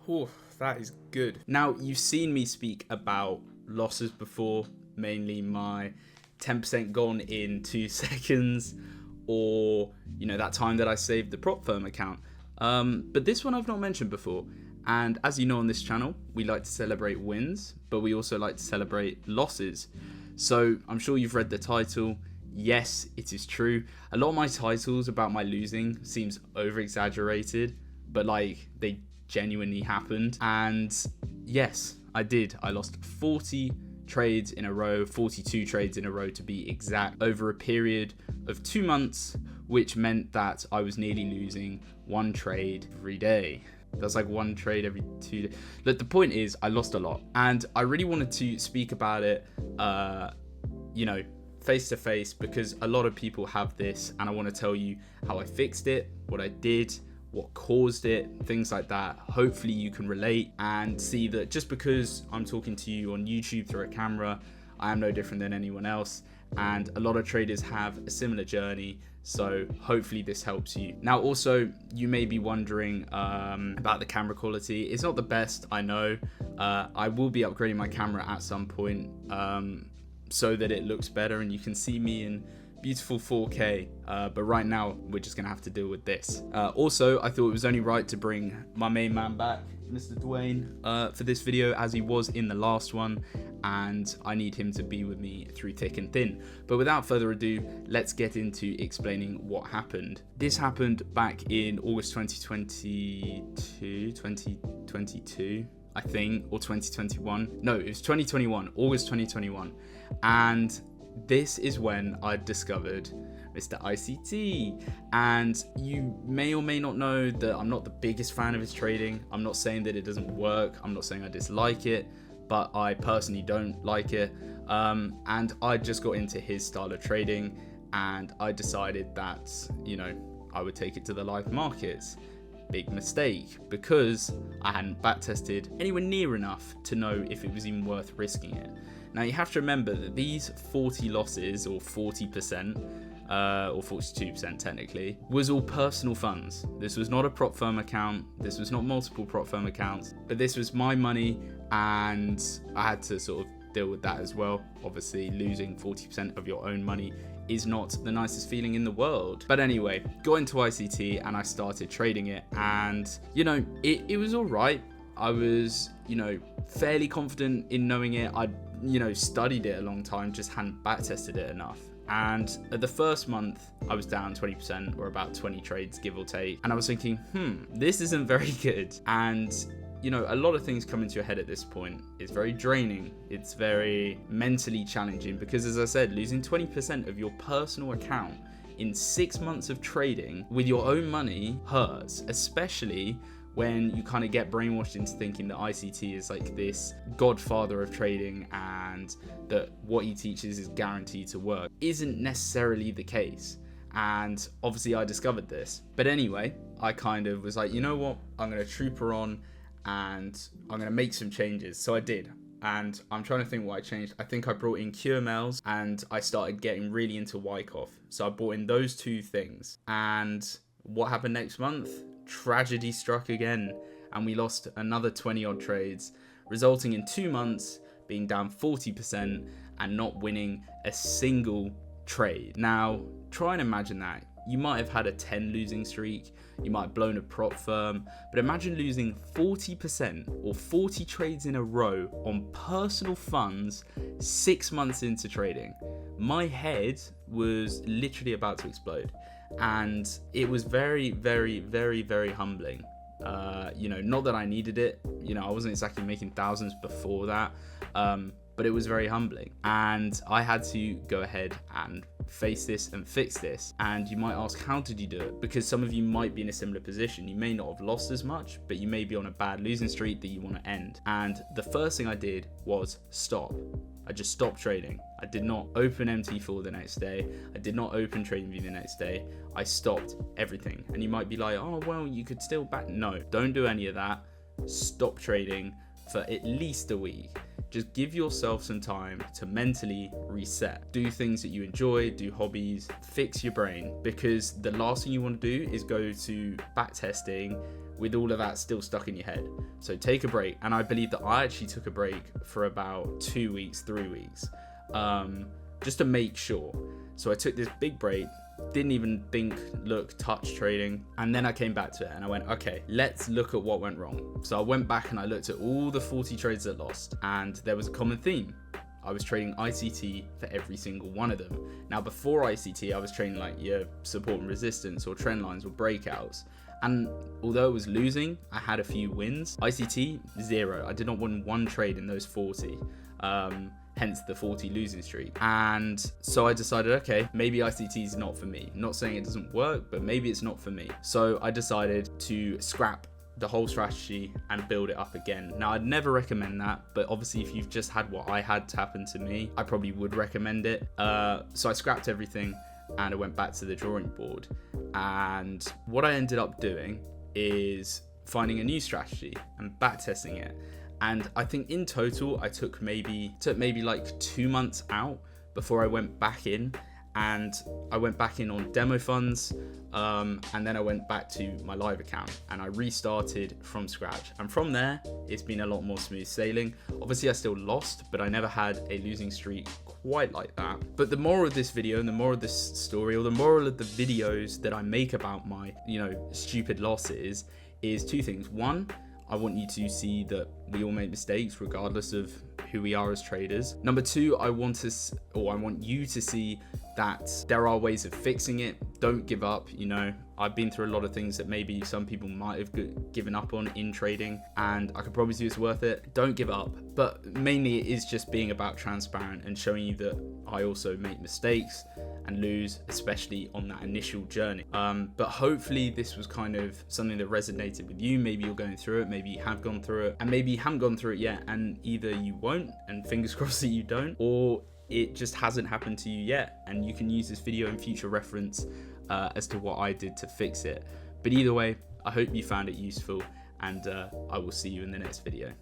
Ooh, that is good. Now, you've seen me speak about losses before, mainly my 10% gone in 2 seconds, or, that time that I saved the prop firm account. But this one I've not mentioned before. And as you know on this channel, we like to celebrate wins, but we also like to celebrate losses. So I'm sure you've read the title. Yes, it is true. A lot of my titles about my losing seems over exaggerated, but they genuinely happened. And yes, I did. I lost 40 trades in a row, 42 trades in a row to be exact, over a period of 2 months, which meant that I was nearly losing 1 trade every day. That's like 1 trade every 2 days. Look, the point is I lost a lot, and I really wanted to speak about it, face to face, because a lot of people have this, and I want to tell you how I fixed it, what I did, what caused it, things like that. Hopefully you can relate and see that just because I'm talking to you on YouTube through a camera, I am no different than anyone else, and a lot of traders have a similar journey. So hopefully this helps you. Now, also, you may be wondering about the camera quality. It's not the best, I know. I will be upgrading my camera at some point so that it looks better and you can see me in beautiful 4K. But right now, we're just gonna have to deal with this. Also, I thought it was only right to bring my main man back, Mr. Dwayne, for this video, as he was in the last one, and I need him to be with me through thick and thin. But without further ado, let's get into explaining what happened. This happened back in August 2022, I think, or 2021. No, it was 2021, August 2021. And this is when I discovered Mr. ICT, and you may or may not know that I'm not the biggest fan of his trading. I'm not saying that it doesn't work. I'm not saying I dislike it, but I personally don't like it. And I just got into his style of trading, and I decided that, I would take it to the live markets. Big mistake, because I hadn't backtested anywhere near enough to know if it was even worth risking it. Now, you have to remember that these 40 losses, or 40%, or 42% technically, was all personal funds. This was not a prop firm account. This was not multiple prop firm accounts, but this was my money, and I had to sort of deal with that as well. Obviously, losing 40% of your own money is not the nicest feeling in the world. But anyway, got into ICT and I started trading it, and it was all right. I was, fairly confident in knowing it. I'd, studied it a long time, just hadn't backtested it enough. And at the first month, I was down 20%, or about 20 trades, give or take. And I was thinking, this isn't very good. And, a lot of things come into your head at this point. It's very draining. It's very mentally challenging, because, as I said, losing 20% of your personal account in 6 months of trading with your own money hurts, especially when you kind of get brainwashed into thinking that ICT is like this godfather of trading, and that what he teaches is guaranteed to work. Isn't necessarily the case. And obviously I discovered this. But anyway, I kind of was like, you know what? I'm going to trooper on, and I'm going to make some changes. So I did. And I'm trying to think what I changed. I think I brought in QMLs, and I started getting really into Wyckoff. So I brought in those 2 things. And what happened next month? Tragedy struck again, and we lost another 20 odd trades, resulting in 2 months being down 40% and not winning a single trade. Now, try and imagine that. You might have had a 10 losing streak, you might have blown a prop firm, but imagine losing 40% or 40 trades in a row on personal funds 6 months into trading. My head was literally about to explode. And it was very, very, very, very humbling. Not that I needed it. I wasn't exactly making thousands before that. But it was very humbling. And I had to go ahead and face this and fix this. And you might ask, how did you do it? Because some of you might be in a similar position. You may not have lost as much, but you may be on a bad losing streak that you want to end. And the first thing I did was stop. I just stopped trading. I did not open MT4 the next day. I did not open TradingView the next day. I stopped everything. And you might be like, oh, well, you could still back. No, don't do any of that. Stop trading. for at least a week. Just give yourself some time to mentally reset. Do things that you enjoy, do hobbies, fix your brain, because the last thing you want to do is go to backtesting with all of that still stuck in your head. So take a break. And I believe that I actually took a break for about 2 weeks, 3 weeks, just to make sure. So I took this big break, didn't even touch trading, and then I came back to it and I went, okay, let's look at what went wrong. So I went back and I looked at all the 40 trades that lost, and there was a common theme. I was trading ICT for every single one of them. Now before ICT, I was trading like your support and resistance or trend lines or breakouts. And although I was losing, I had a few wins. ICT, 0. I did not win one trade in those 40. Hence the 40 losing streak. And so I decided, okay, maybe ICT is not for me. Not saying it doesn't work, but maybe it's not for me. So I decided to scrap the whole strategy and build it up again. Now, I'd never recommend that, but obviously if you've just had what I had happen to me, I probably would recommend it. So I scrapped everything and I went back to the drawing board. And what I ended up doing is finding a new strategy and backtesting it. And I think in total, I took maybe like 2 months out before I went back in. And I went back in on demo funds, and then I went back to my live account and I restarted from scratch. And from there, it's been a lot more smooth sailing. Obviously, I still lost, but I never had a losing streak quite like that. But the moral of this video and the moral of this story, or the moral of the videos that I make about my, stupid losses, is 2 things. 1, I want you to see that we all make mistakes regardless of who we are as traders. Number 2, I want you to see that there are ways of fixing it. Don't give up. I've been through a lot of things that maybe some people might have given up on in trading, and I can promise you it's worth it. Don't give up. But mainly it is just being about transparent and showing you that I also make mistakes and lose, especially on that initial journey. But hopefully this was kind of something that resonated with you. Maybe you're going through it, maybe you have gone through it, and maybe you haven't gone through it yet, and either you won't, and fingers crossed that you don't, or it just hasn't happened to you yet, and you can use this video in future reference as to what I did to fix it. But either way, I hope you found it useful, and I will see you in the next video.